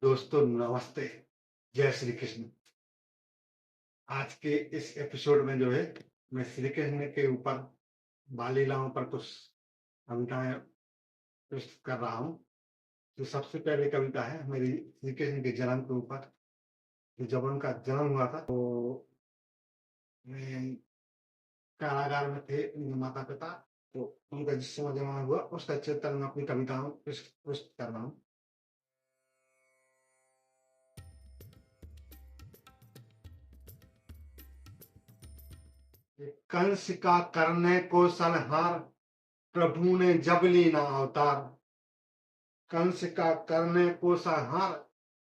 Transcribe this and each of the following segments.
दोस्तों नमस्ते, जय श्री कृष्ण। आज के इस एपिसोड में जो है मैं श्री कृष्ण के ऊपर बाल लीलाओं पर कुछ कविताएं प्रस्तुत कर रहा हूँ। तो सबसे पहले कविता है मेरी श्री कृष्ण के जन्म के ऊपर। कि जब उनका जन्म हुआ था तो मैं कारागार में थे उनके माता पिता। तो उनका जिस समय जन्म हुआ उसका चित्रण मैं अपनी कविताओं में प्रस्तुत कर रहा हूँ। कंस का करने को संहार, प्रभु ने जब ली ना अवतार। कंस का करने को संहार,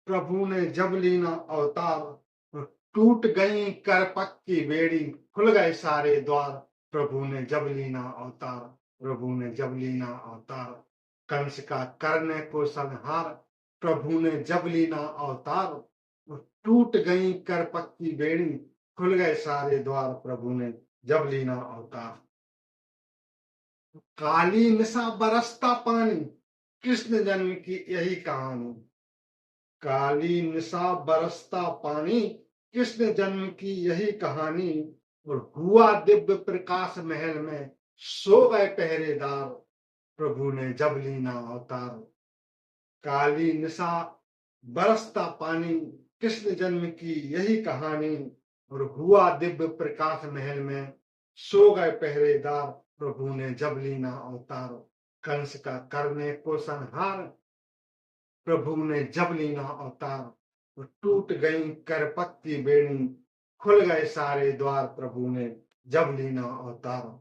प्रभु ने जब ली ना अवतार। टूट गई करपक की बेड़ी, खुल गए सारे द्वार। प्रभु ने जब ली ना अवतार, प्रभु ने जब ली ना अवतार। कंस का करने को संहार, प्रभु ने जब ली ना अवतार। टूट गई करपक की बेड़ी, खुल गए सारे द्वार। प्रभु ने जब ली ना अवतार। काली निशा बरसता पानी, कृष्ण जन्म की यही कहानी। काली निशा बरसता पानी, कृष्ण जन्म की यही कहानी। और हुआ दिव्य प्रकाश महल में, सो गए पहरेदार। प्रभु ने जब ली ना अवतार। काली निशा बरसता पानी, कृष्ण जन्म की यही कहानी। और हुआ दिव्य प्रकाश महल में, सो गए पहरेदार। प्रभु ने जब ली ना अवतार। कंस का करने को संहार, प्रभु ने जब ली ना अवतार। तो टूट गई करपक की बेड़ी, खुल गए सारे द्वार। प्रभु ने जब ली ना अवतार।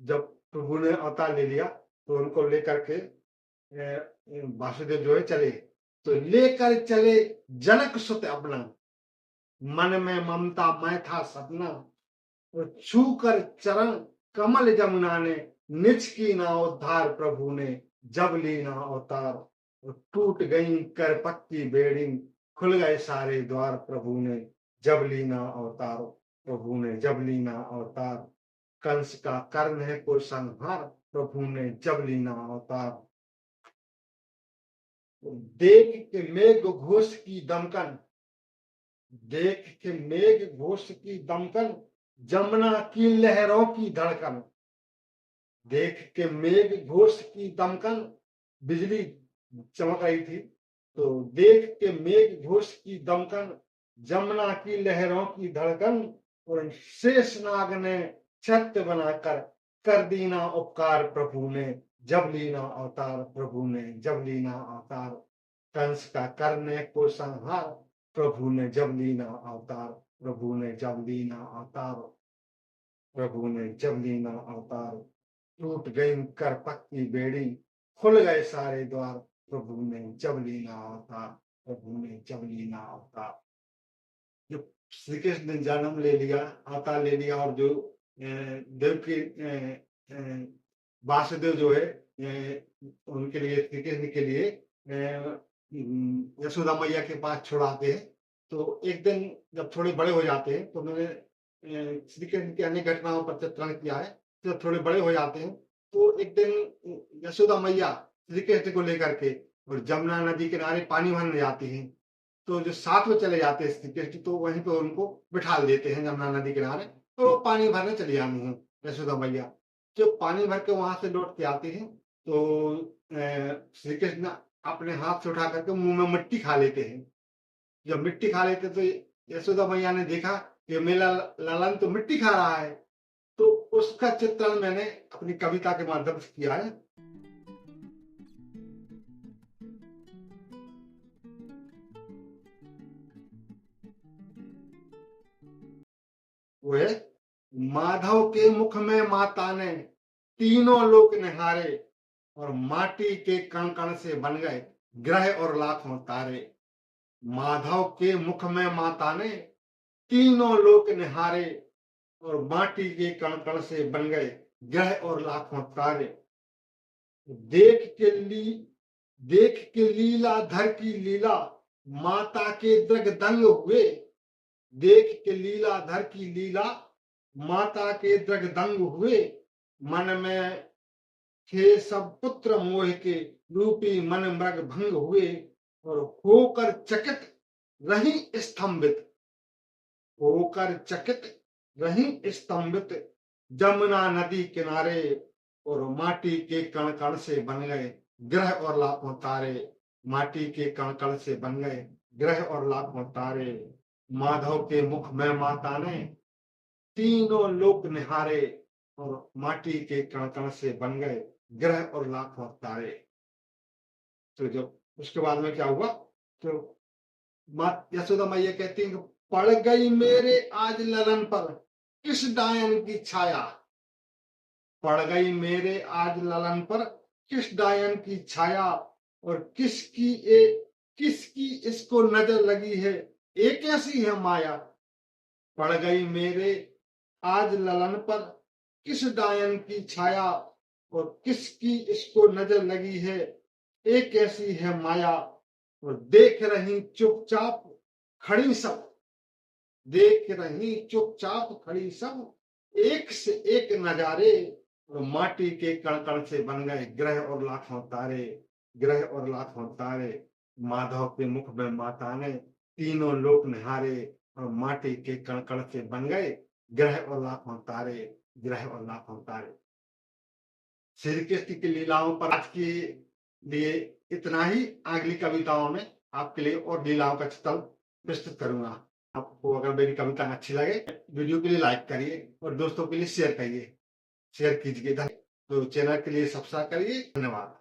जब प्रभु ने अवतार ले लिया तो उनको लेकर के वासुदेव जो है चले। तो लेकर चले जनक सुत अपना, मन में ममता मैं था सपना। तो छू कर चरण कमल जमुना ने, निज की ना उद्धार। प्रभु ने जब ली ना अवतार। तो टूट गई कर पक्की बेड़ी, खुल गए सारे द्वार। प्रभु ने जब ली ना अवतार। प्रभु ने जब ली ना अवतार। कंस का कर्ण है को संहार, प्रभु ने जब ली ना अवतार। देख के मेघ घोष की दमकन, देख के मेघ घोष की दमकन, जमुना की लहरों की धड़कन। देख के मेघ घोष की दमकन, बिजली चमक रही थी। तो देख के मेघ घोष की दमकन, जमुना की लहरों की धड़कन। और शेषनाग ने छत्र बनाकर कर दी ना उपकार। प्रभु ने जब ली ना अवतार। प्रभु ने जब ली ना अवतार। कंस का करने को संहार, प्रभु ने जब ली ना अवतार। प्रभु ने जब ली ना अवतार। प्रभु ने जब ली ना अवतार। टूट गई करपक की बेड़ी, खुल गए सारे द्वार। प्रभु ने जब ली ना अवतार। प्रभु ने जब ली ना अवतार। जो श्री कृष्ण ने जन्म ले लिया, अवतार ले लिया। और जो देव की वासुदेव जो है उनके लिए, श्री कृष्ण के लिए यशोदा मैया के पास छुड़ाते हैं। तो एक दिन जब थोड़े बड़े हो जाते हैं, तो मैंने श्री कृष्ण की अनेक घटनाओं पर चित्रण किया है। जब थोड़े बड़े हो जाते हैं तो एक दिन यशोदा मैया श्री कृष्ण को लेकर के और जमुना नदी किनारे पानी भरने जाती हैं। तो जो साथ में चले जाते हैं श्री कृष्ण, तो वहीं पे उनको बिठा देते हैं जमुना नदी किनारे। तो पानी भरने चली जाती हैं यशोदा मैया। जब पानी भर के वहां से लौट के आते हैं तो श्री कृष्ण अपने हाथ से उठा करके मुंह में मिट्टी खा लेते हैं। जब मिट्टी खा लेते तो यशोदा मैया ने देखा कि मेरा लालन तो मिट्टी खा रहा है। तो उसका चित्रण मैंने अपनी कविता के माध्यम से किया है। वो है, माधव के मुख में माता ने तीनों लोक निहारे। और माटी के कण कण से बन गए ग्रह और लाखों तारे। माधव के मुख में माता ने तीनों लोक निहारे। और माटी के कण कण से बन गए ग्रह और लाखों तारे। देख के ली देख के लीला धर की लीला, माता के दृग दंग हुए। देख के लीला धर की लीला, माता के दृग दंग हुए। मन में थे सब पुत्र मोह के, रूपी मन मृग भंग हुए। और होकर चकित रही स्तंभित, होकर चकित रही स्तंभित, जमुना नदी किनारे और माटी के कण कण से बन गए ग्रह और लाखों तारे, माटी के कण कण से बन गए ग्रह और लाखों तारे। माधव के मुख में माता ने तीनों लोक निहारे और माटी के कण कण से बन गए ग्रह और लाखों तारे। तो जब उसके बाद में क्या हुआ, तो यशोदा मैया कहती है कि पड़ गई मेरे आज ललन पर किस डायन की छाया, पड़ गई मेरे आज ललन पर किस डायन की छाया, और किसकी इसको नजर लगी है, एक ऐसी है माया। पड़ गई मेरे आज ललन पर किस डायन की छाया, और किसकी इसको नजर लगी है, एक ऐसी है माया। और देख रही चुपचाप खड़ी सब, देख रही चुपचाप खड़ी सब, एक से एक नजारे, और माटी के कण कण से बन गए ग्रह और लाखों तारे, ग्रह और लाखों तारे। माधव के मुख में माता ने तीनों लोक निहारे और माटी के कण कण से बन गए ग्रह और लाखों तारे, ग्रह और लाखों तारे। श्री कृष्ण की लीलाओं पर आज के लिए इतना ही। अगली कविताओं में आपके लिए और लीलाओं का चित्रण प्रस्तुत करूंगा। आपको अगर मेरी कविता अच्छी लगे, वीडियो के लिए लाइक करिए और दोस्तों के लिए शेयर करिए, शेयर कीजिए। तो चैनल के लिए सब्सक्राइब करिए। धन्यवाद।